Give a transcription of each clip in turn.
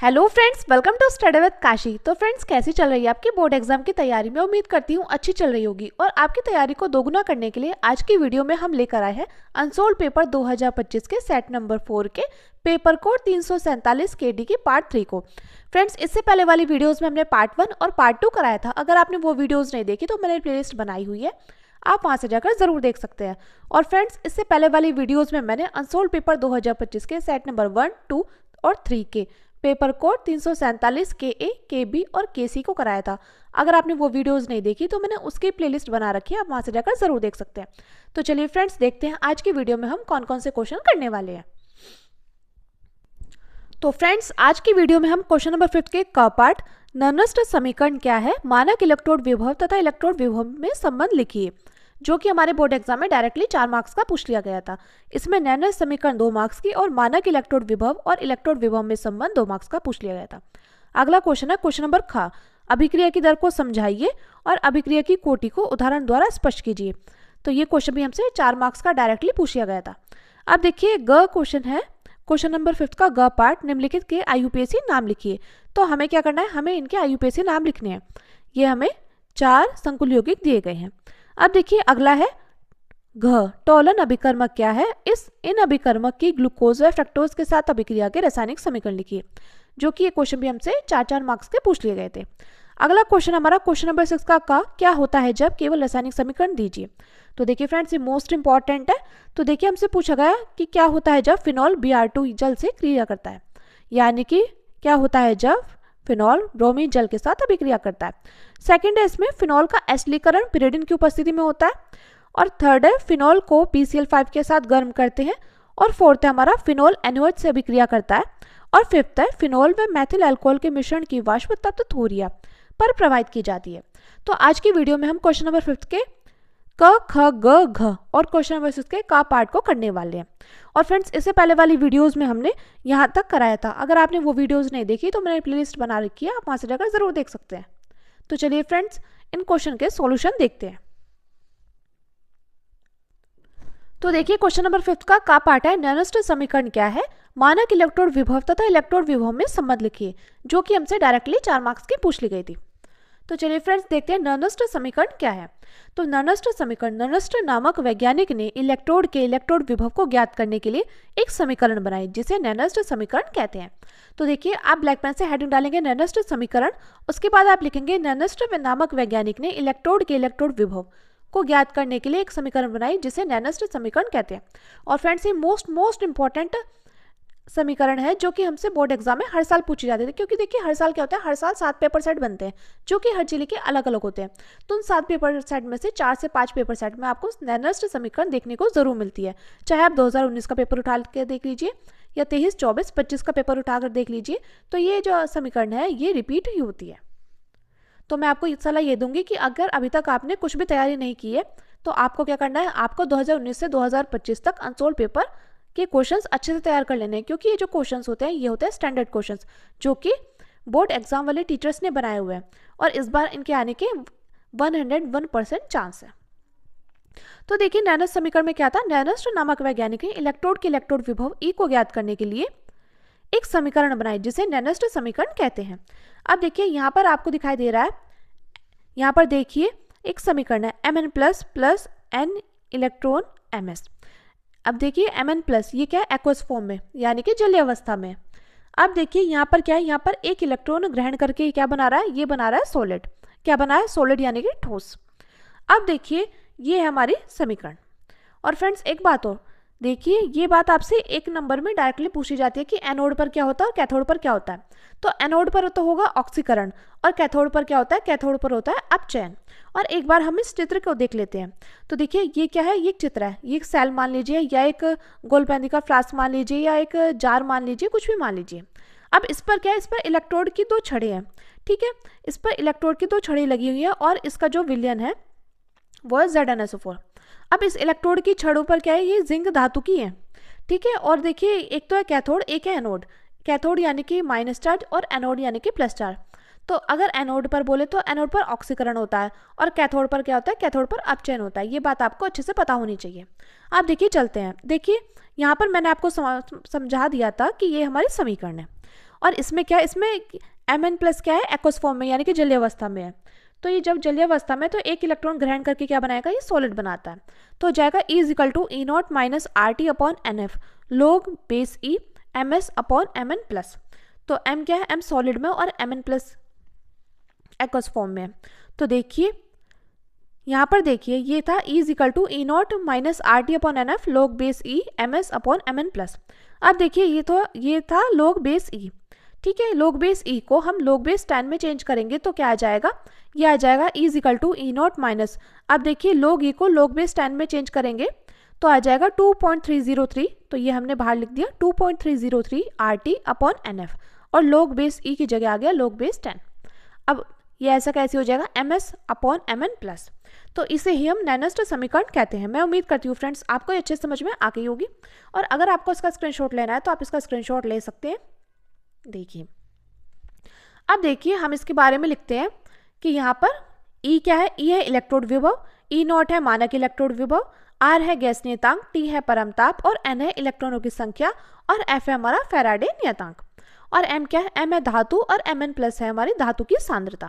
Hello friends, welcome to study with Kashi. तो friends, कैसी चल रही है आपकी बोर्ड एग्जाम की तैयारी? मैं उम्मीद करती हूँ अच्छी चल रही होगी। और आपकी तैयारी को दोगुना करने के लिए आज की वीडियो में हम लेकर आए हैं अनसोल्ड पेपर 2025 के सेट नंबर 4 के पेपर कोड 347 केडी की पार्ट 3 को। फ्रेंड्स, इससे पहले वाली वीडियोज़ में हमने पार्ट 1 और पार्ट 2 कराया था। अगर आपने वो वीडियोज़ नहीं देखी तो मैंने प्लेलिस्ट बनाई हुई है, आप वहां से जाकर जरूर देख सकते हैं। और फ्रेंड्स, इससे पहले वाली वीडियोज़ में मैंने अनसोल्ड पेपर 2025 के सेट नंबर 1, 2 और 3 के पेपर कोड 347 के ए, के बी और के सी को कराया था। अगर आपने वो वीडियोस नहीं देखी तो मैंने उसकी प्लेलिस्ट बना रखी है, आप वहां से जाकर जरूर देख सकते हैं। तो चलिए फ्रेंड्स, देखते हैं आज की वीडियो में हम कौन कौन से क्वेश्चन करने वाले हैं। तो फ्रेंड्स, आज की वीडियो में हम क्वेश्चन नंबर 5 के क पार्ट ननस्ट समीकरण क्या है, मानक इलेक्ट्रोड विभव तथा इलेक्ट्रोड विभव में संबंध लिखिए, जो कि हमारे बोर्ड एग्जाम में डायरेक्टली 4 मार्क्स का पूछ लिया गया था। इसमें नैनस समीकरण 2 मार्क्स की और मानक इलेक्ट्रोड विभव और इलेक्ट्रोड विभव में संबंध 2 मार्क्स का पूछ लिया गया था। अगला क्वेश्चन है क्वेश्चन नंबर ख, अभिक्रिया की दर को समझाइए और अभिक्रिया की कोटि को उदाहरण द्वारा स्पष्ट कीजिए। तो ये क्वेश्चन भी हमसे 4 मार्क्स का डायरेक्टली पूछ लिया गया था। अब देखिए, ग क्वेश्चन है, क्वेश्चन नंबर 5 का ग पार्ट, निम्नलिखित के आईयूपीएसी नाम लिखिए। तो हमें क्या करना है, हमें इनके आईयूपीएसी नाम लिखने हैं। ये हमें 4 संकुल यौगिक दिए गए हैं। अब देखिए, अगला है घ, टोलन अभिकर्मक क्या है, इन अभिकर्मक की ग्लूकोज व फ्रक्टोज के साथ अभिक्रिया के रासायनिक समीकरण लिखिए, जो कि ये क्वेश्चन भी हमसे 4 मार्क्स के पूछ लिए गए थे। अगला क्वेश्चन हमारा क्वेश्चन नंबर 6 का क्या होता है जब, केवल रासायनिक समीकरण दीजिए। तो देखिए फ्रेंड्स, ये मोस्ट इंपॉर्टेंट है। तो देखिए, हमसे पूछा गया कि क्या होता है जब फिनॉल Br2 जल से क्रिया करता है, यानी कि क्या होता है जब फिनॉल ब्रोमीन जल के साथ अभिक्रिया करता है। सेकंड है, इसमें फिनॉल का एसिडीकरण पिरिडिन की उपस्थिति में होता है। और थर्ड है, फिनॉल को PCl5 के साथ गर्म करते हैं। और फोर्थ है हमारा, फिनॉल NaOH से अभिक्रिया करता है। और फिफ्थ है, फिनॉल व मैथिल अल्कोहल के मिश्रण की वाष्प तप्त थोरिया पर प्रवाहित की जाती है। तो आज की वीडियो में हम क्वेश्चन नंबर 5 के क, ख, ग, घ और क्वेश्चन नंबर 6 के का पार्ट को करने वाले हैं। और फ्रेंड्स, इससे पहले वाली वीडियोस में हमने यहाँ तक कराया था। अगर आपने वो वीडियोस नहीं देखी तो मैंने प्लेलिस्ट बना रखी है, आप वहां से जाकर जरूर देख सकते हैं। तो चलिए फ्रेंड्स, इन क्वेश्चन के सॉल्यूशन देखते हैं। तो देखिए, क्वेश्चन नंबर 5 का पार्ट है, नैनस्ट समीकरण क्या है, मानक इलेक्ट्रोड विभव तथा इलेक्ट्रोड विभव में संबंध लिखिए, जो कि हमसे डायरेक्टली 4 मार्क्स की पूछ ली गई थी। तो चलिए फ्रेंड्स, देखते हैं ननस्ट समीकरण क्या है। तो ननस्ट समीकरण, ननस्ट नामक वैज्ञानिक ने इलेक्ट्रोड के इलेक्ट्रोड विभव को ज्ञात करने के लिए एक समीकरण बनाई, जिसे ननस्ट समीकरण कहते हैं। तो देखिए, आप ब्लैक पेन से हेडिंग डालेंगे ननस्ट समीकरण, उसके बाद आप लिखेंगे ननस्ट नामक वैज्ञानिक ने इलेक्ट्रोड के इलेक्ट्रोड विभव को ज्ञात करने के लिए एक समीकरण बनाई, जिसे नैनस्ट समीकरण कहते हैं। और फ्रेंड्स, ये मोस्ट इंपॉर्टेंट समीकरण है, जो कि हमसे बोर्ड एग्जाम में हर साल पूछी जाती है। क्योंकि देखिए, हर साल क्या होता है, हर साल 7 पेपर सेट बनते हैं, जो कि हर जिले के अलग अलग होते हैं। तो उन 7 पेपर सेट में से 4 से 5 पेपर सेट में आपको नैनस्ट समीकरण देखने को जरूर मिलती है। चाहे आप 2019 का पेपर उठा के देख लीजिए या 23, 24, 25 का पेपर उठाकर देख लीजिए, तो ये जो समीकरण है ये रिपीट ही होती है। तो मैं आपको सलाह ये दूंगी कि अगर अभी तक आपने कुछ भी तैयारी नहीं की है तो आपको क्या करना है, आपको 2019 से 2025 तक अनसोल्ड पेपर के क्वेश्चंस अच्छे से तैयार कर लेने हैं। क्योंकि ये जो क्वेश्चंस होते हैं ये होते हैं स्टैंडर्ड क्वेश्चंस, जो कि बोर्ड एग्जाम वाले टीचर्स ने बनाए हुए हैं। और इस बार इनके आने के 101% चांस है। तो देखिए, नैनस्ट समीकरण में क्या था, नैनस्ट नामक वैज्ञानिक ने इलेक्ट्रोड के इलेक्ट्रोड विभव E को ज्ञात करने के लिए एक समीकरण बनाई, जिसे नैनस्ट समीकरण कहते हैं। अब देखिए, यहाँ पर आपको दिखाई दे रहा है, यहाँ पर देखिए एक समीकरण है Mn plus plus n electron Ms। अब देखिए, Mn+ ये क्या है, एक्वस फॉर्म में, यानी कि जलीय अवस्था में। अब देखिए, यहाँ पर क्या है, यहाँ पर एक इलेक्ट्रॉन ग्रहण करके क्या बना रहा है, ये बना रहा है सॉलिड। क्या बना है, सॉलिड यानी कि ठोस। अब देखिए, ये है हमारी समीकरण। और फ्रेंड्स, एक बात और देखिए, ये बात आपसे 1 नंबर में डायरेक्टली पूछी जाती है कि एनोड पर क्या होता है और कैथोड पर क्या होता है। तो एनोड पर तो होगा ऑक्सीकरण, और कैथोड पर क्या होता है, कैथोड पर होता है अपचयन। और एक बार हम इस चित्र को देख लेते हैं। तो देखिए, ये क्या है, ये एक चित्र है, ये एक सेल मान लीजिए, या एक गोलपेंदी का फ्लास्क मान लीजिए, या एक जार मान लीजिए, कुछ भी मान लीजिए। अब इस पर क्या है, इस पर इलेक्ट्रोड की 2 छड़ें हैं। ठीक है, इस पर इलेक्ट्रोड की 2 छड़ें लगी हुई है, और इसका जो विलयन है वो है ZnSO4। अब इस इलेक्ट्रोड की छड़ों पर क्या है, ये जिंक धातु की है। ठीक है, और देखिए, एक तो है कैथोड, एक है एनोड। कैथोड यानी कि माइनस चार्ज और एनोड यानी कि प्लस चार्ज। तो अगर एनोड पर बोले तो एनोड पर ऑक्सीकरण होता है, और कैथोड पर क्या होता है, कैथोड पर अपचयन होता है। ये बात आपको अच्छे से पता होनी चाहिए। आप देखिए, चलते हैं। देखिए, यहाँ पर मैंने आपको समझा दिया था कि ये हमारी समीकरण है। और इसमें क्या है, इसमें Mn+ क्या है, एक्वस फॉर्म में यानी कि जलीय अवस्था में है। तो ये जब जलीय अवस्था में तो एक इलेक्ट्रॉन ग्रहण करके क्या बनाएगा, ये सॉलिड बनाता है। तो हो जाएगा E=E0 - RT/NF log base E MS/Mn+। तो M क्या है, M सॉलिड में और Mn+ एक्वस फॉर्म में है। तो देखिए यहाँ पर देखिए ये था E=E0 - RT/NF log base E MS/Mn+। अब देखिए ये था log बेस E, ठीक है। log बेस E को हम log बेस 10 में चेंज करेंगे तो क्या आ जाएगा, ये आ जाएगा E=E0 अब देखिए log E को log बेस 10 में चेंज करेंगे तो आ जाएगा 2.303। तो ये हमने बाहर लिख दिया 2.303 RT/NF और log बेस E की जगह आ गया log बेस 10। अब ये ऐसा कैसे हो जाएगा, MS/Mn+। तो इसे ही हम नैनोस्टर समीकरण कहते हैं। मैं उम्मीद करती हूँ फ्रेंड्स आपको ये अच्छे समझ में आ गई होगी, और अगर आपको इसका स्क्रीनशॉट लेना है तो आप इसका स्क्रीनशॉट ले सकते हैं। देखिए अब देखिए हम इसके बारे में लिखते हैं कि यहाँ पर E क्या है, E है इलेक्ट्रोड विभव, E0 है मानक इलेक्ट्रोड विभव, R है गैस नियतांक, T है परमताप और N है इलेक्ट्रॉनों की संख्या और F है हमारा फैराडे नियतांक। और M क्या है, M है धातु और Mn+ है हमारी धातु की सांद्रता।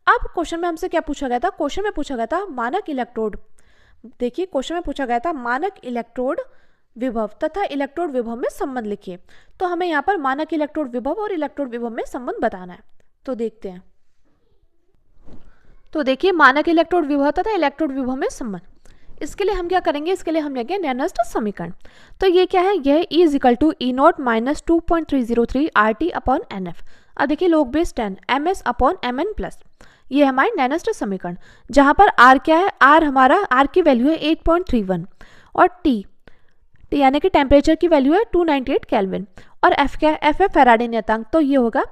अब क्वेश्चन में हमसे क्या पूछा गया था, क्वेश्चन में पूछा गया था मानक इलेक्ट्रोड। देखिए क्वेश्चन में पूछा गया था मानक इलेक्ट्रोड विभव तथा इलेक्ट्रोड विभव में संबंध लिखिए। तो हमें यहाँ पर मानक इलेक्ट्रोड विभव और इलेक्ट्रोड विभव में संबंध बताना है। तो देखते हैं। तो देखिए मानक इलेक्ट्रोड विभव तथा इलेक्ट्रोड विभव में संबंध, इसके लिए हम क्या करेंगे, इसके लिए हम लेंगे नैनोस्टर समीकरण। तो ये क्या है, यह E=E0 - 2.303 RT/NF। अब देखिए log बेस 10 MS/Mn+, ये है हमारी नैनोस्टर समीकरण, जहाँ पर R क्या है, R की वैल्यू है 8.31 और T यानी कि टेम्परेचर की वैल्यू है 298 केल्विन और F क्या है, F है फैराडे नियतांक, तो ये होगा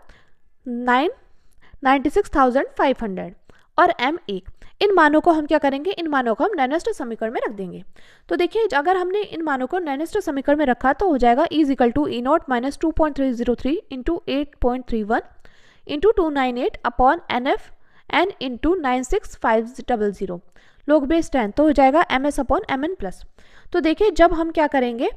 96,500 और M 1। इन मानों को हम क्या करेंगे, इन मानों को हम नैनोस्टर समीकरण में रख देंगे। तो देखिए अगर हमने इन मानों को नैनोस्टर समीकरण में रखा तो हो जाएगा E=E0 - 2.303 × 8.31 × 298/NF N × 96500 log base 10, तो हो जाएगा MS/Mn+। तो देखिए जब हम क्या करेंगे,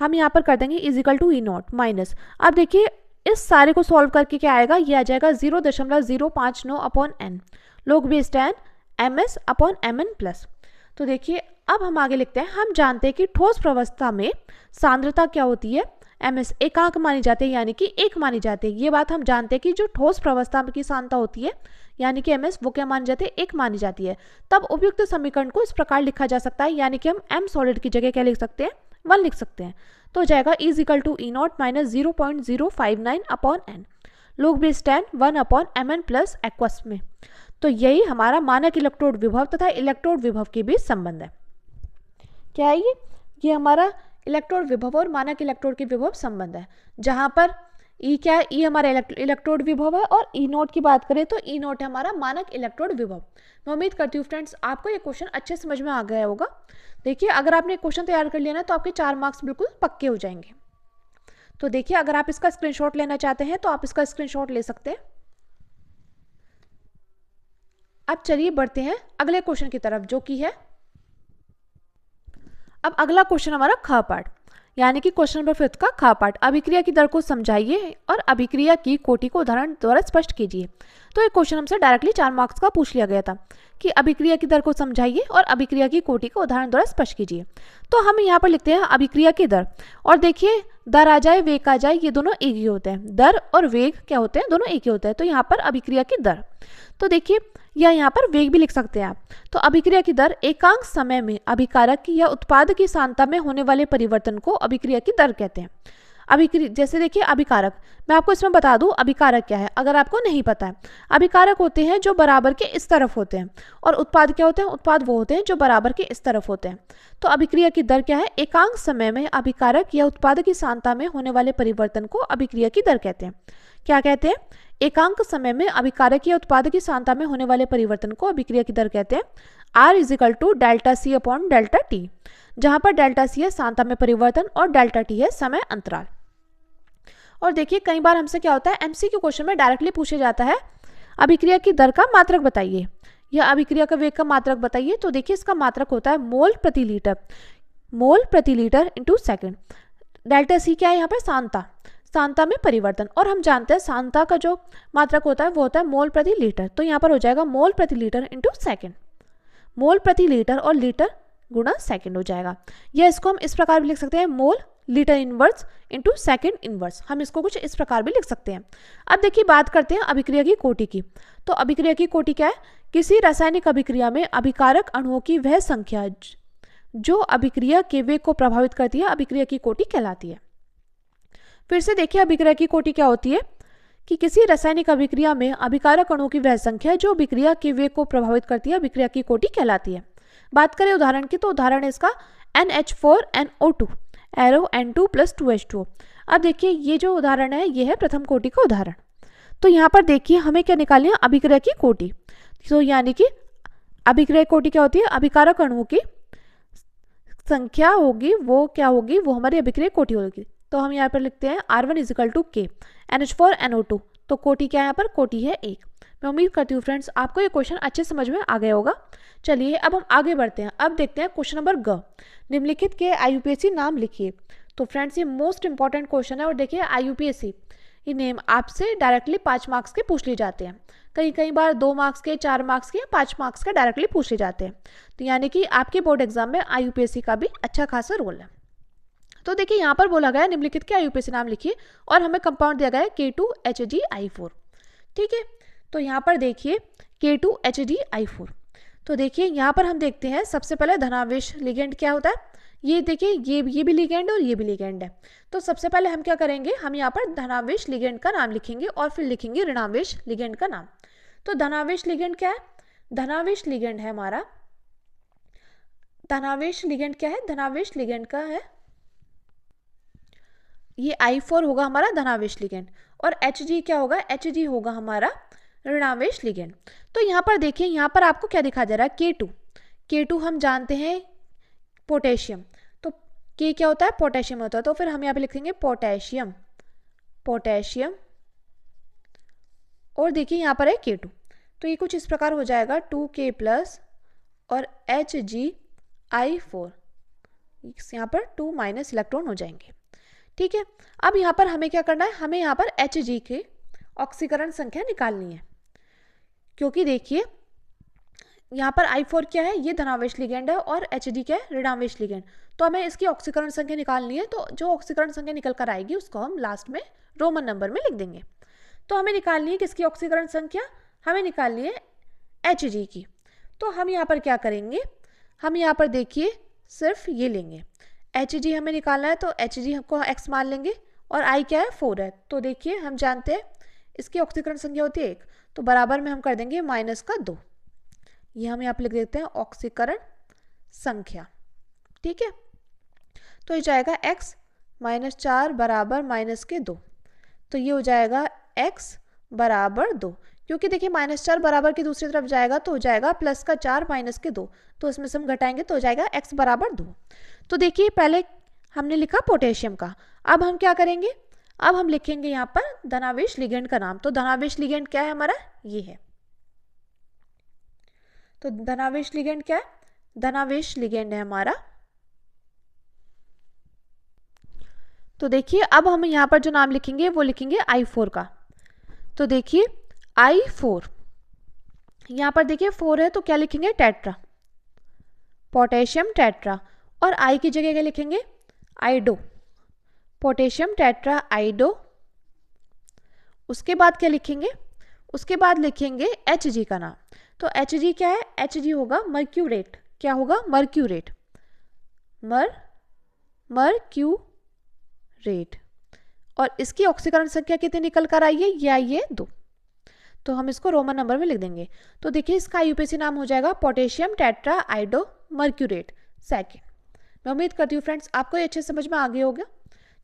हम यहाँ पर कर देंगे E=E0 माइनस, अब देखिए इस सारे को सॉल्व करके क्या आएगा, ये आ जाएगा 0.059/N log बेस 10 MS/Mn+। तो देखिए अब हम आगे लिखते हैं। हम जानते हैं कि ठोस प्रवस्था में सांद्रता क्या होती है, MS एकांक मानी जाती है यानी कि 1 मानी जाती है। ये बात हम जानते हैं कि जो ठोस प्रवस्था की सांद्रता होती है यानी कि MS वो क्या मानी जाती है, 1 मानी जाती है। तब उपयुक्त समीकरण को इस प्रकार लिखा जा सकता है, यानी कि हम M सॉलिड की जगह क्या लिख सकते हैं, 1 लिख सकते हैं। तो हो जाएगा E=E0 - 0.059/N log base 10 1/Mn+ aqueous में। तो यही हमारा मानक इलेक्ट्रोड विभव तथा इलेक्ट्रोड विभव के बीच संबंध है। क्या है ये हमारा इलेक्ट्रोड विभव और मानक इलेक्ट्रोड के विभव संबंध है, जहां पर E क्या है, E हमारा इलेक्ट्रोड विभव है और E0 की बात करें तो E0 है हमारा मानक इलेक्ट्रोड विभव। मैं उम्मीद करती हूँ फ्रेंड्स आपको ये क्वेश्चन अच्छे समझ में आ गया होगा। देखिए अगर आपने क्वेश्चन तैयार कर लिया ना तो आपके 4 मार्क्स बिल्कुल पक्के हो जाएंगे। तो देखिए अगर आप इसका स्क्रीनशॉट लेना चाहते हैं तो आप इसका स्क्रीनशॉट ले सकते हैं। अब चलिए बढ़ते हैं अगले क्वेश्चन की तरफ, जो कि है अब अगला क्वेश्चन हमारा ख पार्ट, यानी कि क्वेश्चन नंबर 5 का ख पार्ट। अभिक्रिया की दर को समझाइए और अभिक्रिया की कोटि को उदाहरण द्वारा स्पष्ट कीजिए। तो ये क्वेश्चन हमसे डायरेक्टली 4 मार्क्स का पूछ लिया गया था कि अभिक्रिया की दर को समझाइए और अभिक्रिया की कोटि को उदाहरण द्वारा स्पष्ट कीजिए। तो हम यहाँ पर लिखते हैं अभिक्रिया की दर, और देखिए दर आ जाए वेग आ जाए ये दोनों एक ही होते हैं, दर और वेग क्या होते हैं, दोनों एक ही होते हैं। तो यहाँ पर अभिक्रिया की दर, तो देखिए या यहाँ पर वेग भी लिख सकते हैं आप। तो अभिक्रिया की दर एकांक समय में अभिकारक की या उत्पाद की सांद्रता में होने वाले परिवर्तन को अभिक्रिया की दर कहते हैं। अभिक्रिया जैसे देखिए अभिकारक, मैं आपको इसमें बता दूं अभिकारक क्या है अगर आपको नहीं पता है। अभिकारक होते हैं जो बराबर के इस तरफ होते हैं, और उत्पाद क्या होते हैं, उत्पाद वो होते हैं जो बराबर के इस तरफ होते हैं। तो अभिक्रिया की दर क्या है, एकांक समय में अभिकारक या उत्पाद की सांद्रता में होने वाले परिवर्तन को अभिक्रिया की दर कहते हैं। क्या कहते हैं, एकांक समय में अभिकारक या उत्पाद की सांद्रता में होने वाले परिवर्तन को अभिक्रिया की दर कहते हैं। R=ΔC/ΔT, जहां पर ΔC है सांद्रता में परिवर्तन और ΔT है समय अंतराल। और देखिए कई बार हमसे क्या होता है, MCQ क्वेश्चन में डायरेक्टली पूछा जाता है अभिक्रिया की दर का मात्रक बताइए या अभिक्रिया का वेग का मात्रक बताइए। तो देखिए इसका मात्रक होता है मोल प्रति लीटर, मोल प्रति लीटर इंटू सेकेंड। ΔC क्या है यहाँ पर सांद्रता, सांद्रता में परिवर्तन। और हम जानते हैं सांद्रता का जो मात्रक होता है वो होता है मोल प्रति लीटर। तो यहाँ पर हो जाएगा मोल प्रति लीटर इंटू सेकेंड। मोल प्रति लीटर और लीटर गुणा सेकेंड हो जाएगा। या इसको हम इस प्रकार भी लिख सकते हैं, mole litre inverse into second inverse. हम इसको कुछ इस प्रकार भी लिख सकते हैं। अब देखिए बात करते हैं अभिक्रिया की कोटि की। तो अभिक्रिया की कोटि क्या है? किसी रासायनिक अभिक्रिया में अभिकारक अणुओं की वह संख्या जो अभिक्रिया के वेग को प्रभावित करती है, अभिक्रिया की कोटि कहलाती है। फिर से देखिए अभिक्रिया की कोटि क्या होती है कि किसी रासायनिक अभिक्रिया में अभिकारक अणुओं की वह संख्या जो अभिक्रिया के वेग को प्रभावित करती है, अभिक्रिया की कोटि कहलाती है। बात करें उदाहरण की, तो उदाहरण है इसका NH4NO2 एरो N2 + 2H2O। अब देखिए ये जो उदाहरण है ये है प्रथम कोटि का उदाहरण। तो यहाँ पर देखिए हमें क्या निकालनी है? अभिक्रिया की कोटि। तो यानी कि अभिक्रिया कोटि क्या होती है? अभिकारक अणुओं की संख्या होगी, वो क्या होगी? वो हमारी अभिक्रिया कोटि होगी। तो हम यहाँ पर लिखते हैं R1 = K NH4NO2। तो कोटि क्या है? यहाँ पर कोटि है 1। मैं उम्मीद करती हूँ फ्रेंड्स आपको ये क्वेश्चन अच्छे समझ में आ गया होगा। चलिए अब हम आगे बढ़ते हैं। अब देखते हैं क्वेश्चन नंबर ग, निम्नलिखित के IUPAC नाम लिखिए। तो फ्रेंड्स ये मोस्ट इंपॉर्टेंट क्वेश्चन है। और देखिए IUPAC ये नेम आपसे डायरेक्टली 5 मार्क्स के पूछ लिए जाते हैं। कई बार 2 मार्क्स के, 4 मार्क्स के, 5 मार्क्स के डायरेक्टली पूछ लिए जाते हैं। तो यानी कि आपके बोर्ड एग्जाम में IUPAC का भी अच्छा खासा रोल है। तो देखिए यहाँ पर बोला गया है निम्नलिखित के IUPAC नाम लिखिए और हमें कंपाउंड दिया गया है K2HgI4। ठीक है, तो यहाँ पर देखिए K2HgI4। तो देखिए यहाँ पर हम देखते हैं सबसे पहले धनावेश लिगेंड क्या होता है। ये देखिए ये भी लिगेंड है और ये भी लिगेंड है। तो सबसे पहले हम क्या करेंगे? हम यहाँ पर धनावेश लिगेंड का नाम लिखेंगे और फिर लिखेंगे ऋणावेश लिगेंड का नाम। तो धनावेश लिगेंड क्या है? धनावेश लिगेंड है हमारा, धनावेश लिगेंड क्या है? धनावेश लिगेंड का है ये I4 होगा हमारा धनावेश लिगेंड। और Hg क्या होगा? Hg होगा हमारा ऋणावेश लिगेंड। तो यहाँ पर देखिए यहाँ पर आपको क्या दिखा जा रहा है? K2 हम जानते हैं पोटेशियम। तो K क्या होता है? पोटेशियम होता है। तो फिर हम यहाँ पे लिखेंगे पोटेशियम। और देखिए यहाँ पर है K2। तो ये कुछ इस प्रकार हो जाएगा 2K+ और HgI4। यहाँ पर 2- इलेक्ट्रॉन हो जाएंगे। ठीक है, अब यहाँ पर हमें क्या करना है? हमें यहाँ पर Hg की ऑक्सीकरण संख्या निकालनी है। क्योंकि देखिए यहाँ पर I4 क्या है? ये धनावेश लिगेंड है और Hg क्या है? ऋणावेश लिगेंड। तो हमें इसकी ऑक्सीकरण संख्या निकालनी है। तो जो ऑक्सीकरण संख्या निकल कर आएगी उसको हम लास्ट में रोमन नंबर में लिख देंगे। तो हमें निकालनी है किसकी ऑक्सीकरण संख्या? हमें निकालनी है Hg की। तो हम यहाँ पर क्या करेंगे? हम यहाँ पर देखिए सिर्फ ये लेंगे, Hg हमें निकालना है। तो Hg को x मान लेंगे और I क्या है? 4 है। तो देखिए हम जानते हैं इसकी ऑक्सीकरण संख्या होती है 1। तो बराबर में हम कर देंगे -2। ये हम यहाँ पे लिख देते हैं ऑक्सीकरण संख्या। ठीक है, तो ये जाएगा x -4 बराबर -2। तो ये हो जाएगा x बराबर 2। क्योंकि देखिए -4 बराबर की दूसरी तरफ जाएगा तो हो जाएगा +4 -2। तो इसमें से हम घटाएंगे तो हो जाएगा x बराबर 2। तो देखिए पहले हमने लिखा पोटेशियम का। अब हम क्या करेंगे? अब हम लिखेंगे यहाँ पर धनावेश लिगेंड का नाम। तो धनावेश लिगेंड क्या है हमारा? ये है। तो धनावेश लिगेंड क्या है? धनावेश लिगेंड है हमारा। तो देखिए अब हम यहाँ पर जो नाम लिखेंगे वो लिखेंगे I4 का। तो देखिए I4 यहाँ पर देखिए 4 है तो क्या लिखेंगे? Tetra, potassium tetra. और I की जगह क्या लिखेंगे? आइडो, पोटेशियम टेट्रा आइडो। उसके बाद क्या लिखेंगे? उसके बाद लिखेंगे Hg का नाम। तो Hg क्या है? Hg होगा मर्क्यूरेट। क्या होगा? मर्क्यूरेट, मर्क्यूरेट। और इसकी ऑक्सीकरण संख्या कितनी निकल कर आई है? ये आई है 2। तो हम इसको रोमन नंबर में लिख देंगे। तो देखिए इसका IUPAC नाम हो जाएगा पोटेशियम टेट्रा आइडो मर्क्यूरेट सेकेंड। मैं उम्मीद करती हूँ फ्रेंड्स आपको ये अच्छे समझ में आ गया होगा।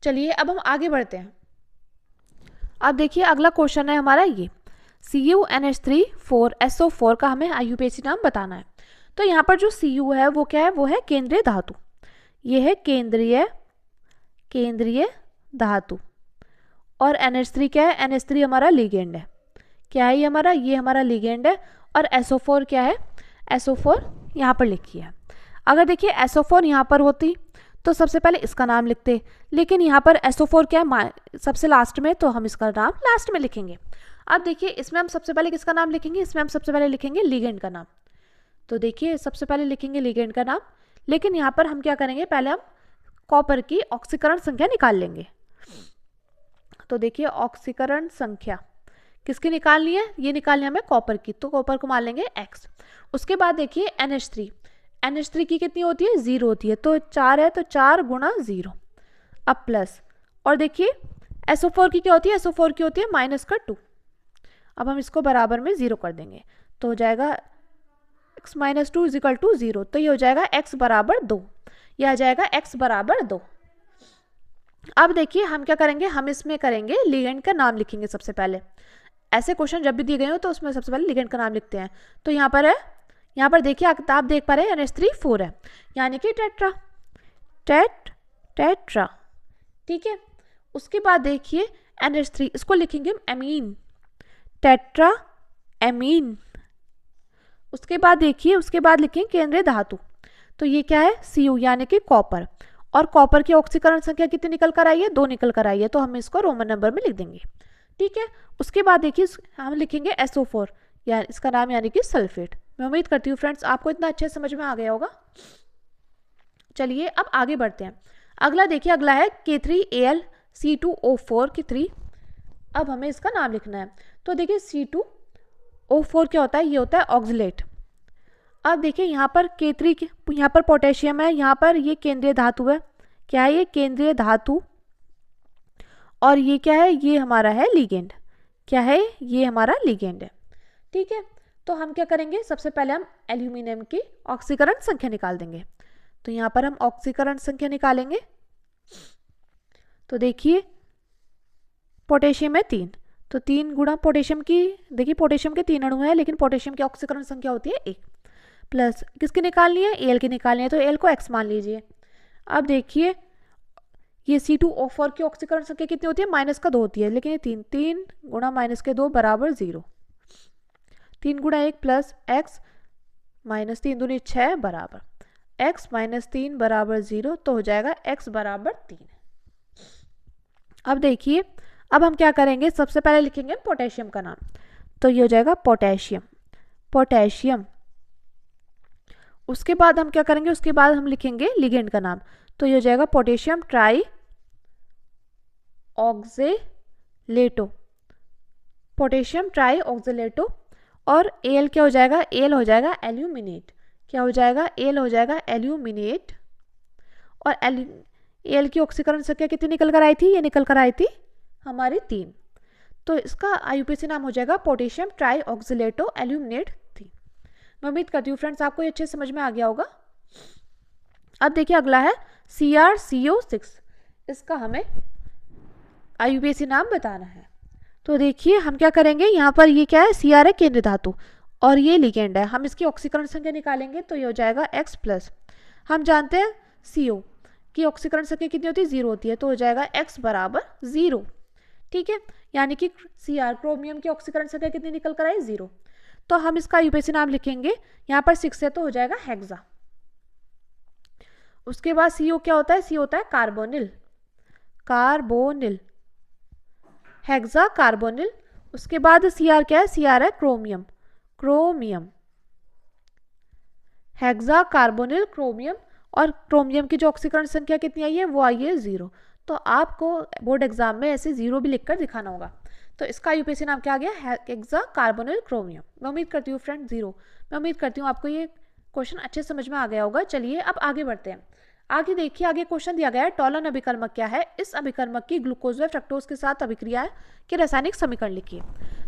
चलिए अब हम आगे बढ़ते हैं। अब देखिए अगला क्वेश्चन है हमारा ये CuNH3 4SO4 का हमें IUPAC नाम बताना है। तो यहाँ पर जो Cu है वो क्या है? वो है केंद्रीय धातु। ये है केंद्रीय धातु। और NH3 क्या है? NH3 हमारा लिगेंड है। क्या है ये हमारा? ये हमारा लिगेंड है। और SO4 क्या है? SO4 यहाँ पर लिखी है। अगर देखिए SO4 यहाँ पर होती तो सबसे पहले इसका नाम लिखते, लेकिन यहाँ पर SO4 क्या है सबसे लास्ट में, तो हम इसका नाम लास्ट में लिखेंगे। अब देखिए इसमें हम सबसे पहले किसका नाम लिखेंगे, इसमें हम सबसे पहले लिखेंगे लिगेंड का नाम। तो देखिए सबसे पहले लिखेंगे लिगेंड का नाम, लेकिन यहाँ पर हम क्या करेंगे, पहले हम कॉपर की ऑक्सीकरण संख्या निकाल लेंगे। तो देखिए ऑक्सीकरण संख्या किसकी निकालनी है, ये निकालनी है हमें कॉपर की, तो कॉपर को मान लेंगे X। उसके बाद देखिए NH3 की कितनी होती है, 0 होती है, तो 4 है तो 4 गुणा 0, अब प्लस, और देखिए SO4 की क्या होती है, SO4 की होती है -2। अब हम इसको बराबर में 0 कर देंगे, तो हो जाएगा x - 2 = 0, तो ये हो जाएगा x बराबर 2, यह आ जाएगा x बराबर 2। अब देखिए हम क्या करेंगे, हम इसमें करेंगे लिगेंड का नाम लिखेंगे सबसे पहले। ऐसे क्वेश्चन जब भी दिए गए हो तो उसमें सबसे पहले लिगेंड का नाम लिखते हैं। तो यहाँ पर है, यहाँ पर देखिए आप देख पा रहे हैं NH3 4 है, यानी कि टेट्रा, ठीक है। उसके बाद देखिए NH3, इसको लिखेंगे हम एमीन, टेट्रा एमीन। उसके बाद देखिए, उसके बाद लिखेंगे केंद्रीय धातु, तो ये क्या है Cu यानी कि कॉपर, और कॉपर की ऑक्सीकरण संख्या कितनी निकल कर आई है, 2 निकल कर आई है, तो हम इसको रोमन नंबर में लिख देंगे, ठीक है। उसके बाद देखिए हम लिखेंगे SO4, या इसका नाम यानी कि सल्फेट। मैं उम्मीद करती हूँ फ्रेंड्स आपको इतना अच्छे समझ में आ गया होगा। चलिए अब आगे बढ़ते हैं। अगला देखिए, अगला है K3Al की 3। अब हमें इसका नाम लिखना है। तो देखिए C2O4 क्या होता है, ये होता है ऑक्सलेट। अब देखिए यहाँ पर K3 यहाँ पर पोटेशियम है, यहाँ पर ये केंद्रीय धातु है, क्या है ये केंद्रीय धातु, और ये क्या है, ये हमारा है लिगेंड, क्या है ये हमारा लिगेंड है, ठीक है। तो हम क्या करेंगे, सबसे पहले हम एल्यूमिनियम की ऑक्सीकरण संख्या निकाल देंगे। तो यहाँ पर हम ऑक्सीकरण संख्या निकालेंगे। तो देखिए पोटेशियम है 3, तो 3 गुणा पोटेशियम की, देखिए पोटेशियम के 3 अणु हैं, लेकिन पोटेशियम की ऑक्सीकरण संख्या होती है 1, प्लस किसकी निकालनी है, Al की निकालनी है, तो Al को X मान लीजिए। अब देखिए ये C2O4 की ऑक्सीकरण संख्या कितनी होती है, -2 होती है, लेकिन ये 3 गुणा -2 बराबर 0, 3 गुणा 1 प्लस X -3 दूनी 6 बराबर X - 3 बराबर 0, तो हो जाएगा X बराबर 3। अब देखिए अब हम क्या करेंगे, सबसे पहले लिखेंगे पोटेशियम का नाम, तो ये हो जाएगा पोटेशियम। उसके बाद हम क्या करेंगे, उसके बाद हम लिखेंगे लिगेंड का नाम, तो ये हो जाएगा पोटेशियम ट्राई ऑक्जेलेटो, और Al क्या हो जाएगा, Al हो जाएगा एल्यूमिनेट, क्या हो जाएगा, Al हो जाएगा एल्यूमिनेट। और Al की ऑक्सीकरण संख्या कितनी निकल कर आई थी, ये निकल कर आई थी हमारी 3, तो इसका IUPAC नाम हो जाएगा पोटेशियम ट्राई ऑक्जेलेटो एल्यूमिनेट 3। मैं उम्मीद करती हूँ फ्रेंड्स आपको ये अच्छे समझ में आ गया होगा। अब देखिए अगला है CrCO6, इसका हमें IUPAC नाम बताना है। तो देखिए हम क्या करेंगे, यहाँ पर ये क्या है, Cr है केंद्रीय धातु, और ये लिगेंड है, हम इसकी ऑक्सीकरण संख्या निकालेंगे, तो ये हो जाएगा X प्लस, हम जानते हैं CO की ऑक्सीकरण संख्या कितनी होती है, 0 होती है, तो हो जाएगा X बराबर 0, ठीक है। यानी कि Cr क्रोमियम की ऑक्सीकरण संख्या कितनी निकल कर आई, 0, तो हम इसका IUPAC नाम लिखेंगे, यहाँ पर 6 है तो हो जाएगा हेक्सा। उसके बाद CO क्या होता है, C होता है कार्बोनिल, हेक्सा कार्बोनिल। उसके बाद Cr क्या है, Cr है क्रोमियम, हेक्सा कार्बोनिल क्रोमियम, और क्रोमियम की जो ऑक्सीकरण संख्या कितनी आई है, वो आई है 0, तो आपको बोर्ड एग्जाम में ऐसे 0 भी लिखकर दिखाना होगा। तो इसका IUPAC नाम क्या आ गया, हेक्सा कार्बोनिल क्रोमियम। मैं उम्मीद करती हूँ फ्रेंड 0, मैं उम्मीद करती हूँ आपको ये क्वेश्चन अच्छे समझ में आ गया होगा। चलिए अब आगे बढ़ते हैं। आगे देखिए, आगे क्वेश्चन दिया गया है टॉलन अभिकर्मक क्या है, इस अभिकर्मक की ग्लूकोज व फ्रक्टोज के साथ अभिक्रिया के रासायनिक समीकरण लिखिए।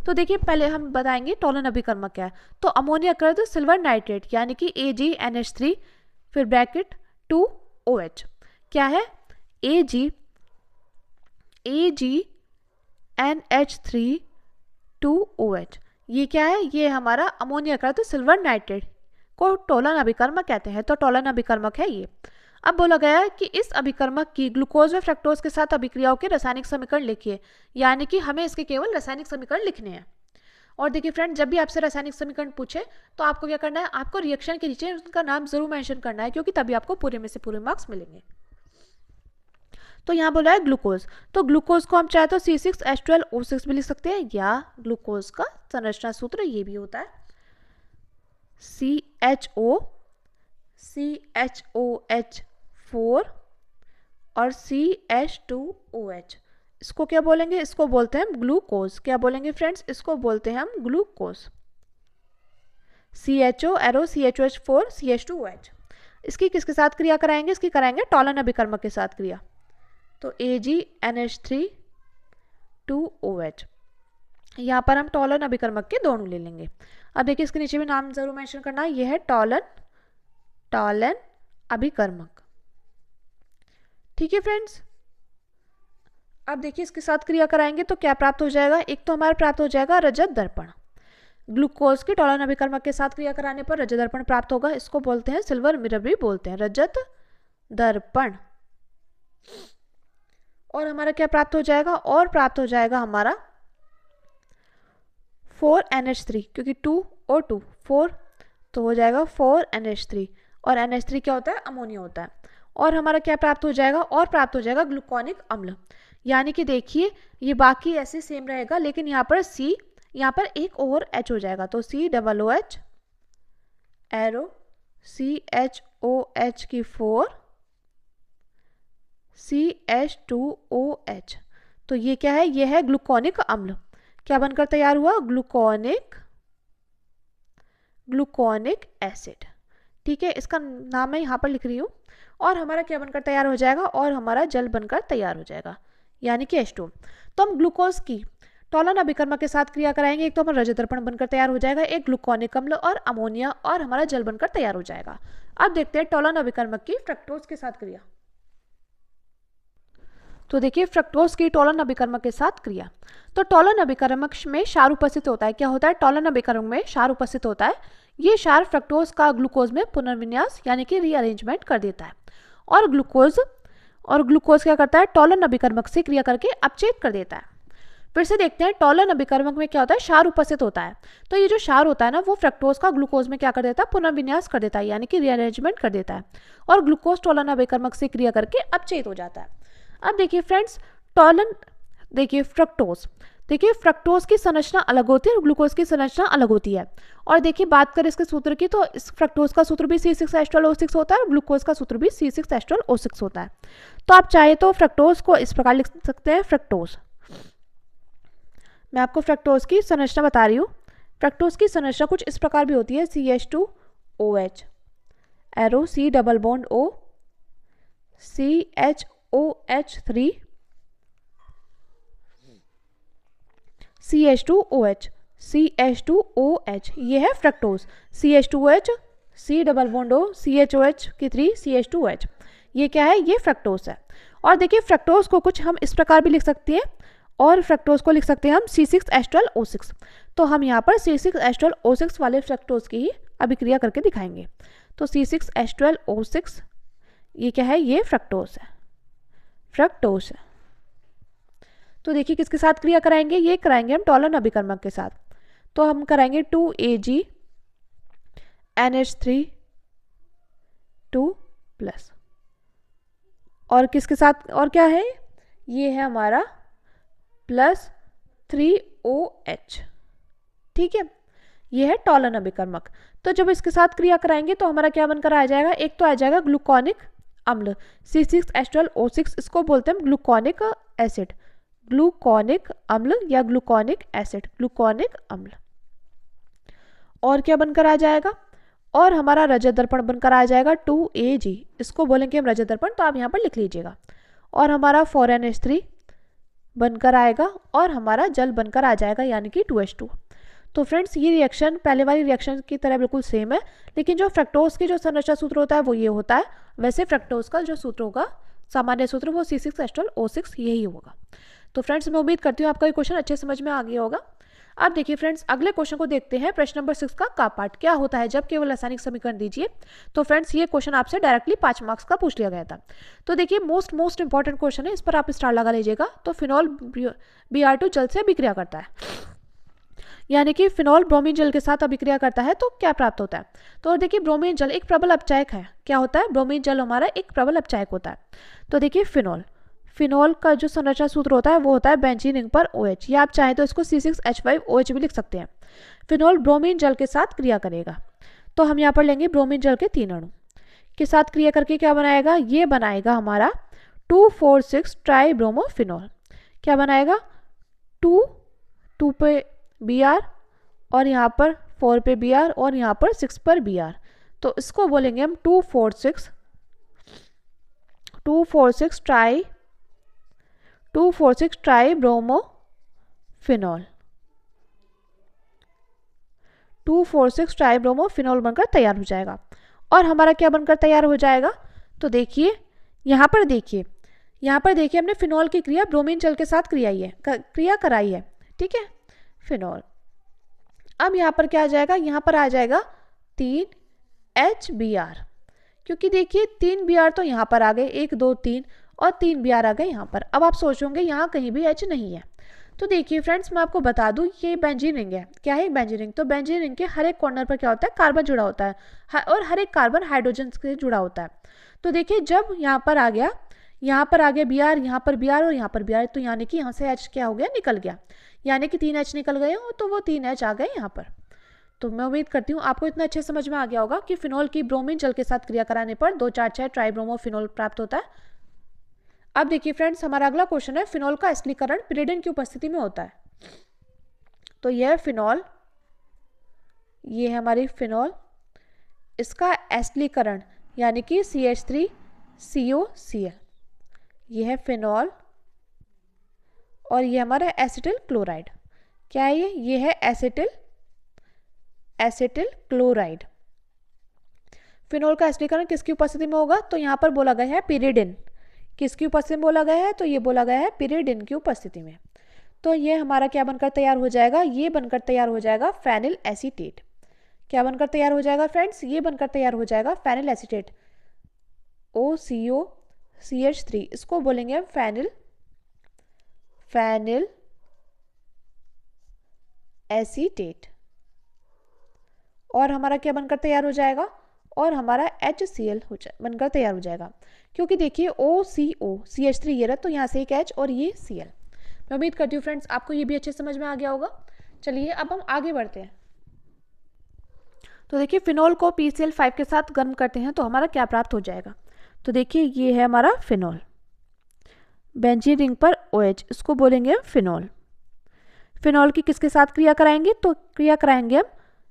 तो देखिए पहले हम बताएंगे टॉलन अभिकर्मक क्या है। तो अमोनिया कृत सिल्वर नाइट्रेट यानी कि AgNH3 फिर ब्रैकेट 2OH क्या है, AgNH3 2OH, ये क्या है, ये हमारा अमोनिया कृत सिल्वर नाइट्रेट को टॉलन अभिकर्मक कहते हैं। तो टॉलन अभिकर्मक है ये। अब बोला गया है कि इस अभिकर्मक की ग्लूकोज व फ्रक्टोज के साथ अभिक्रियाओं के रासायनिक समीकरण लिखिए, यानी कि हमें इसके केवल रासायनिक समीकरण लिखने हैं। और देखिए फ्रेंड, जब भी आपसे रासायनिक समीकरण पूछे तो आपको क्या करना है, आपको रिएक्शन के नीचे उनका नाम जरूर मेंशन करना है, क्योंकि तभी आपको पूरे में से पूरे मार्क्स मिलेंगे। तो यहाँ बोला है ग्लूकोज, तो ग्लूकोज को हम चाहे तो C6H12O6 भी लिख सकते हैं, या ग्लूकोज का संरचना सूत्र ये भी होता है CHOCHOH4 और CH2OH। इसको क्या बोलेंगे, इसको बोलते हैं हम ग्लूकोज। क्या बोलेंगे फ्रेंड्स, इसको बोलते हैं हम glucose. CHO arrow CHOH4 CH2OH। इसकी किसके साथ क्रिया कराएंगे, इसकी कराएंगे टॉलन अभिकर्मक के साथ क्रिया, तो AgNH3 2OH। यहाँ पर हम टॉलन अभिकर्मक के दोनों ले लेंगे। अब देखिए इसके नीचे भी नाम जरूर मेंशन करना है, यह है टॉलन अभिकर्मक। ठीक है फ्रेंड्स, अब देखिए इसके साथ क्रिया कराएंगे तो क्या प्राप्त हो जाएगा, एक तो हमारा प्राप्त हो जाएगा रजत दर्पण। ग्लूकोज की टॉलन अभिकर्मक के साथ क्रिया कराने पर रजत दर्पण प्राप्त होगा, इसको बोलते हैं सिल्वर मिरर भी बोलते हैं, रजत दर्पण। और हमारा क्या प्राप्त हो जाएगा, और प्राप्त हो जाएगा हमारा 4NH3, क्योंकि 2 और 2 4, तो हो जाएगा 4NH3, और NH3 क्या होता है, अमोनिया होता है। और हमारा क्या प्राप्त हो जाएगा, और प्राप्त हो जाएगा ग्लूकोनिक अम्ल। यानी कि देखिए ये बाकी ऐसे सेम रहेगा, लेकिन यहाँ पर यहाँ पर एक और H हो जाएगा, तो COOH एरो CHOH की 4 CH2OH। तो ये क्या है, ये है ग्लूकोनिक अम्ल। क्या बनकर तैयार हुआ, ग्लूकोनिक एसिड। ठीक है, इसका नाम मैं यहाँ पर लिख रही हूँ। और हमारा क्या बनकर तैयार हो जाएगा, और हमारा जल बनकर तैयार हो जाएगा, यानी कि H2। तो हम ग्लूकोज की टॉलन अभिकर्मक के साथ क्रिया कराएंगे, एक तो हमारा रजत दर्पण बनकर तैयार हो जाएगा, एक ग्लूकोनिक अम्ल और अमोनिया, और हमारा जल बनकर तैयार हो जाएगा। अब देखते हैं टॉलन अभिकर्मक की फ्रक्टोज के साथ क्रिया। तो देखिए फ्रक्टोज की टॉलन अभिकर्मक के साथ क्रिया, तो टॉलन अभिकर्मक में क्षार उपस्थित होता है। क्या होता है, टॉलन अभिकर्मक में क्षार उपस्थित होता है। ये क्षार फ्रक्टोज का ग्लूकोज में पुनर्विन्यास यानी कि रीअरेंजमेंट कर देता है, और ग्लूकोज क्या करता है, टॉलन अभिकर्मक से क्रिया करके अपचेत कर देता है। फिर से देखते हैं टॉलन अभिकर्मक में क्या होता है, क्षार उपस्थित होता है। तो ये जो क्षार होता है ना, वो फ्रक्टोज का ग्लूकोज में क्या कर देता है, पुनर्विन्यास कर देता है, यानी कि रीअरेंजमेंट कर देता है, और ग्लूकोज टॉलन अभिकर्मक से क्रिया करके अपचेत हो जाता है। अब देखिए फ्रेंड्स, फ्रक्टोज की संरचना अलग होती है और ग्लूकोज की संरचना अलग होती है। और देखिए बात करें इसके सूत्र की, तो इस फ्रक्टोज का सूत्र भी C6H12O6 होता है और ग्लूकोज का सूत्र भी C6H12O6 होता है। तो आप चाहे तो फ्रक्टोज को इस प्रकार लिख सकते हैं, फ्रक्टोज। मैं आपको फ्रक्टोज की संरचना बता रही हूँ। फ्रक्टोज की संरचना कुछ इस प्रकार भी होती है, CH2OH arrow C double bond O CHOH3 CH2OH ये है fructose. CH2OH C double bond O CHOH की 3 CH2OH, ये क्या है, ये फ्रक्टोज है। और देखिए फ्रक्टोज को कुछ हम इस प्रकार भी लिख सकते हैं, और फ्रक्टोज को लिख सकते हैं हम C6H12O6। तो हम यहाँ पर C6H12O6 वाले फ्रक्टोज की ही अभिक्रिया करके दिखाएंगे। तो C6H12O6 ये क्या है, ये फ्रक्टोज है। तो देखिए किसके साथ क्रिया कराएंगे, ये कराएंगे हम टॉलन अभिकर्मक के साथ। तो हम कराएंगे 2AgNH3 और किसके साथ, और क्या है, ये है हमारा +3OH। ठीक है, ये है टॉलन अभिकर्मक। तो जब इसके साथ क्रिया कराएंगे तो हमारा क्या बनकर आ जाएगा, एक तो आ जाएगा ग्लूकोनिक अम्ल C6H12O6, इसको बोलते हैं ग्लूकोनिक एसिड, ग्लूकोनिक अम्ल या ग्लूकोनिक एसिड, ग्लूकोनिक अम्ल। और क्या बनकर आ जाएगा, और हमारा रजत दर्पण बनकर आ जाएगा 2Ag, इसको बोलेंगे हम रजत दर्पण, तो आप यहाँ पर लिख लीजिएगा। और हमारा 4NH3 बनकर आएगा, और हमारा जल बनकर आ जाएगा, यानी कि 2H2। तो फ्रेंड्स ये रिएक्शन पहले वाली रिएक्शन की तरह बिल्कुल सेम है, लेकिन जो फ्रक्टोज की जो संरचना सूत्र होता है वो ये होता है। वैसे फ्रक्टोज का जो सूत्र होगा, सामान्य सूत्र, वो C6H12O6 यही होगा। तो फ्रेंड्स मैं उम्मीद करती हूँ आपका ये क्वेश्चन अच्छे समझ में आ गया होगा। अब देखिए फ्रेंड्स अगले क्वेश्चन को देखते हैं। प्रश्न नंबर 6 का पार्ट क्या होता है जब केवल रासायनिक समीकरण दीजिए। तो फ्रेंड्स ये क्वेश्चन आपसे डायरेक्टली 5 मार्क्स का पूछ लिया गया था। तो देखिए मोस्ट इंपॉर्टेंट क्वेश्चन है, इस पर आप स्टार लगा लीजिएगा। तो फिनॉल Br2 जल से अभिक्रिया करता है, यानी कि फिनॉल ब्रोमीन जल के साथ अभिक्रिया करता है, तो क्या प्राप्त होता है। तो देखिए ब्रोमीन जल एक प्रबल अपचायक है। क्या होता है, ब्रोमीन जल हमारा एक प्रबल अपचायक होता है। तो देखिए फिनॉल का जो संरचना सूत्र होता है वो होता है बेंजीन रिंग पर OH, या आप चाहें तो इसको C6H5OH भी लिख सकते हैं। फिनॉल ब्रोमीन जल के साथ क्रिया करेगा, तो हम यहाँ पर लेंगे ब्रोमीन जल के 3 अणु के साथ क्रिया करके क्या बनाएगा, ये बनाएगा हमारा 2,4,6 ट्राइब्रोमोफिनॉल। क्या बनाएगा, 2 पे Br और यहाँ पर 4 पे Br और यहाँ पर 6 पर Br, तो इसको बोलेंगे हम 2,4,6 ट्राइब्रोमोफिनॉल। 2,4,6 ट्राइब्रोमोफिनॉल बनकर तैयार हो जाएगा। और हमारा क्या बनकर तैयार हो जाएगा, तो देखिए यहाँ पर देखिए हमने फिनॉल की क्रिया ब्रोमीन जल के साथ क्रिया कराई है, ठीक है, फिनॉल। अब यहाँ पर क्या आ जाएगा, यहाँ पर आ जाएगा 3HBr, क्योंकि देखिए 3 Br तो यहाँ पर आ गए, 1 2 3 और 3 Br आ गए यहाँ पर। अब आप सोचोगे यहाँ कहीं भी H नहीं है, तो देखिए फ्रेंड्स मैं आपको बता दूं ये बेंजीन रिंग है। क्या है बेंजीन रिंग, तो बेंजीन रिंग के हर एक कॉर्नर पर क्या होता है, कार्बन जुड़ा होता है और हर एक कार्बन हाइड्रोजन से जुड़ा होता है। तो देखिए जब यहाँ पर आ गया Br, यहाँ पर Br और यहाँ पर Br, तो यानी कि यहाँ से H क्या हो गया, निकल गया, यानी कि 3 H निकल गए हो, तो वो 3 H आ गए यहाँ पर। तो मैं उम्मीद करती हूँ आपको इतना अच्छे समझ में आ गया होगा कि फिनॉल की ब्रोमीन जल के साथ क्रिया कराने पर 2,4,6 ट्राइब्रोमोफिनॉल प्राप्त होता है। अब देखिए फ्रेंड्स हमारा अगला क्वेश्चन है, फिनॉल का एसिडीकरण पिरिडिन की उपस्थिति में होता है। तो यह फिनॉल, ये है हमारी फिनॉल, इसका एसिडीकरण यानी कि CH3COCl, ये है फिनॉल, और ये हमारा एसिटिल क्लोराइड। क्या है ये है एसिटिल क्लोराइड। फिनॉल का एसिडीकरण किसकी उपस्थिति में होगा, तो यहाँ पर बोला गया है पिरिडिन। किसकी उपस्थिति में बोला गया है, तो ये बोला गया है पिरिडिन की उपस्थिति में। तो ये हमारा क्या बनकर तैयार हो जाएगा, ये बनकर तैयार हो जाएगा फेनिल एसीटेट। क्या बनकर तैयार हो जाएगा फ्रेंड्स, ये बनकर तैयार हो जाएगा फेनिल एसीटेट, OCOCH3, इसको बोलेंगे हम फेनिल एसीटेट। और हमारा क्या बनकर तैयार हो जाएगा, और हमारा HCl बनकर तैयार हो जाएगा, क्योंकि देखिए OCOCH3 ये रहा, तो यहाँ से एक H और ये Cl। मैं उम्मीद करती हूँ फ्रेंड्स आपको ये भी अच्छे समझ में आ गया होगा। चलिए अब हम आगे बढ़ते हैं। तो देखिए फिनॉल को PCl5 के साथ गर्म करते हैं तो हमारा क्या प्राप्त हो जाएगा, तो देखिए ये है हमारा फिनॉल, बेंजीन रिंग पर OH, इसको बोलेंगे हम फिनॉल। फिनॉल की किसके साथ क्रिया कराएंगे, तो क्रिया कराएंगे हम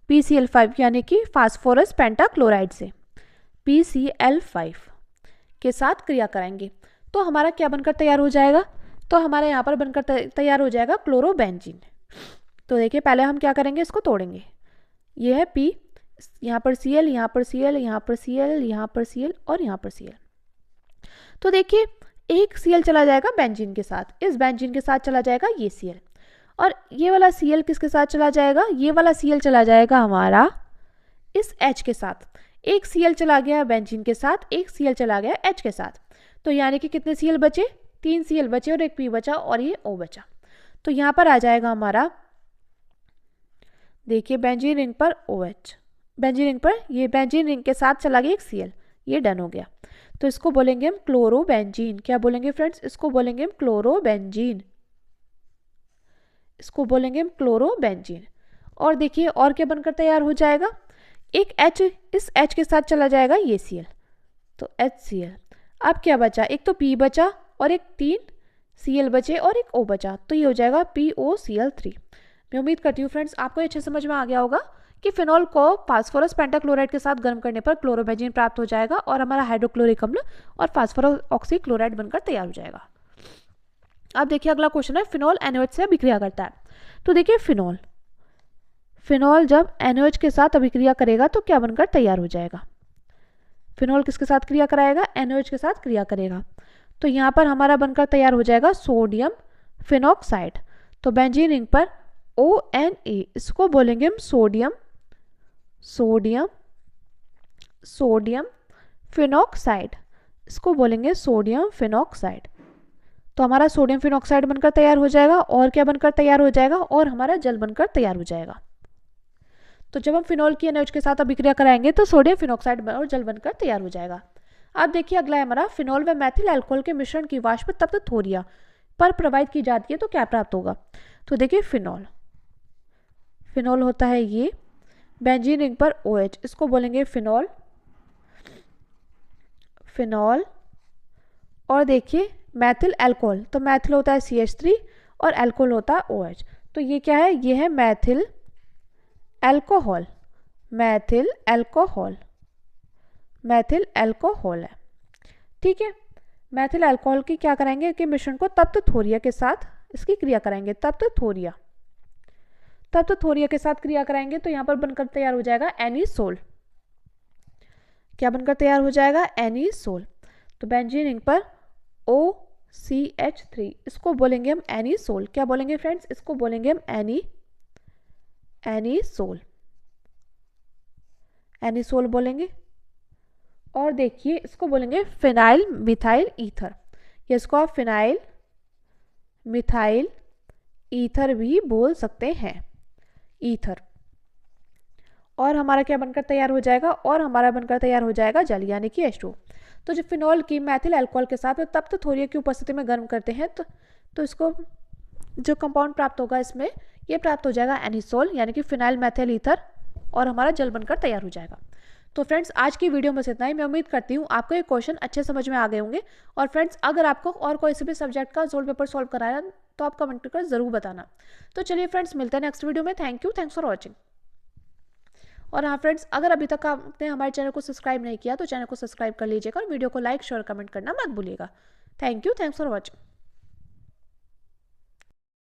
PCl5 यानी कि फास्फोरस पेंटाक्लोराइड से, PCl5 के साथ क्रिया कराएंगे तो हमारा क्या बनकर तैयार हो जाएगा, तो हमारे यहाँ पर बनकर तैयार हो जाएगा क्लोरोबेंजीन। तो देखिए पहले हम क्या करेंगे, इसको तोड़ेंगे, ये है P, यहाँ पर Cl, यहाँ पर Cl, यहाँ पर Cl, यहाँ पर Cl और यहाँ पर Cl। तो देखिए एक Cl चला जाएगा बेंजीन के साथ, इस बेंजीन के साथ चला जाएगा ये Cl, और ये वाला Cl किसके साथ चला जाएगा, ये वाला Cl चला जाएगा हमारा इस H के साथ। एक Cl चला गया बेंजीन के साथ, एक Cl चला गया H के साथ, तो यानी कि कितने Cl बचे, 3 Cl बचे और एक P बचा और ये O बचा। तो यहाँ पर आ जाएगा हमारा, देखिए बेंजीन रिंग पर OH, बेंजीन रिंग पर ये बेंजीन रिंग के साथ चला गया एक Cl, ये डन हो गया, तो इसको बोलेंगे हम क्लोरोबेंजीन। क्या बोलेंगे फ्रेंड्स, इसको बोलेंगे हम क्लोरोबेंजीन, इसको बोलेंगे हम क्लोरोबेंजीन। और देखिए और क्या बनकर तैयार हो जाएगा, एक H इस H के साथ चला जाएगा ये Cl, तो HCl। अब क्या बचा, एक तो P बचा और एक 3 Cl बचे और एक O बचा, तो ये हो जाएगा POCl3। मैं उम्मीद करती हूँ फ्रेंड्स आपको अच्छे समझ में आ गया होगा कि फिनॉल को फास्फोरस पेंटाक्लोराइड के साथ गर्म करने पर क्लोरोबेंजीन प्राप्त हो जाएगा और हमारा हाइड्रोक्लोरिक अम्ल और फास्फोरस ऑक्सीक्लोराइड बनकर तैयार हो जाएगा। अब देखिए अगला क्वेश्चन है, फिनॉल NaOH से अभिक्रिया करता है। तो देखिए फिनॉल जब NaOH के साथ अभिक्रिया करेगा तो क्या बनकर तैयार हो जाएगा, फिनॉल किसके साथ क्रिया कराएगा, NaOH के साथ क्रिया करेगा, तो यहाँ पर हमारा बनकर तैयार हो जाएगा सोडियम फिनॉक्साइड। तो बेंजीन रिंग पर ONA, इसको बोलेंगे हम सोडियम फिनॉक्साइड, इसको बोलेंगे सोडियम फिनॉक्साइड। तो हमारा सोडियम फिनॉक्साइड बनकर तैयार हो जाएगा, और क्या बनकर तैयार हो जाएगा, और हमारा जल बनकर तैयार हो जाएगा। तो जब हम फिनॉल की NaOH के साथ अभिक्रिया कराएंगे तो सोडियम फिनॉक्साइड और जल बनकर तैयार हो जाएगा। अब देखिए अगला है हमारा, फिनॉल व मैथिल अल्कोहल के मिश्रण की वाष्प तप्त थोरिया पर प्रवाहित की जाती है तो क्या प्राप्त होगा। तो देखिए फिनॉल होता है ये, बेंजीन रिंग पर OH, इसको बोलेंगे फिनॉल। और देखिए मैथिल अल्कोहल, तो मैथिल होता है CH3 और अल्कोहल होता है OH, तो ये क्या है, ये है मैथिल अल्कोहल है। ठीक है, मैथिल अल्कोहल की क्या कराएंगे कि मिश्रण को तप्त थोरिया के साथ इसकी क्रिया कराएंगे, तप्त थोरिया के साथ क्रिया कराएंगे तो यहाँ पर बनकर तैयार हो जाएगा एनीसोल। क्या बनकर तैयार हो जाएगा, एनीसोल। तो बेंजीन रिंग पर OCH3, इसको बोलेंगे हम एनीसोल। क्या बोलेंगे फ्रेंड्स, इसको बोलेंगे हम एनीसोल बोलेंगे। और देखिए इसको बोलेंगे फिनाइल मिथाइल ईथर, या इसको आप फिनाइल मिथाइल ईथर भी बोल सकते हैं, ईथर। और हमारा क्या बनकर तैयार हो जाएगा, और हमारा बनकर तैयार हो जाएगा जल, यानी कि H2। तो जब फिनॉल की मैथिल अल्कोहल के साथ तप्त थोरिया की उपस्थिति में गर्म करते हैं तो इसको जो कंपाउंड प्राप्त होगा इसमें, ये प्राप्त हो जाएगा एनीसोल, यानी कि फिनाइल मैथिल ईथर, और हमारा जल बनकर तैयार हो जाएगा। तो फ्रेंड्स आज की वीडियो में बस इतना ही। मैं उम्मीद करती हूँ आपको ये क्वेश्चन अच्छे समझ में आ गए होंगे। और फ्रेंड्स अगर आपको और कोई से भी सब्जेक्ट का सोल्व पेपर सॉल्व कराया तो आप कमेंट कर जरूर बताना। तो चलिए फ्रेंड्स मिलते हैं नेक्स्ट वीडियो में। Thanks for watching. और हाँ फ्रेंड्स, अगर अभी तक आपने हमारे चैनल को सब्सक्राइब नहीं किया तो चैनल को सब्सक्राइब कर लीजिएगा और वीडियो को लाइक शेयर कमेंट करना मत भूलिएगा। Thanks for watching.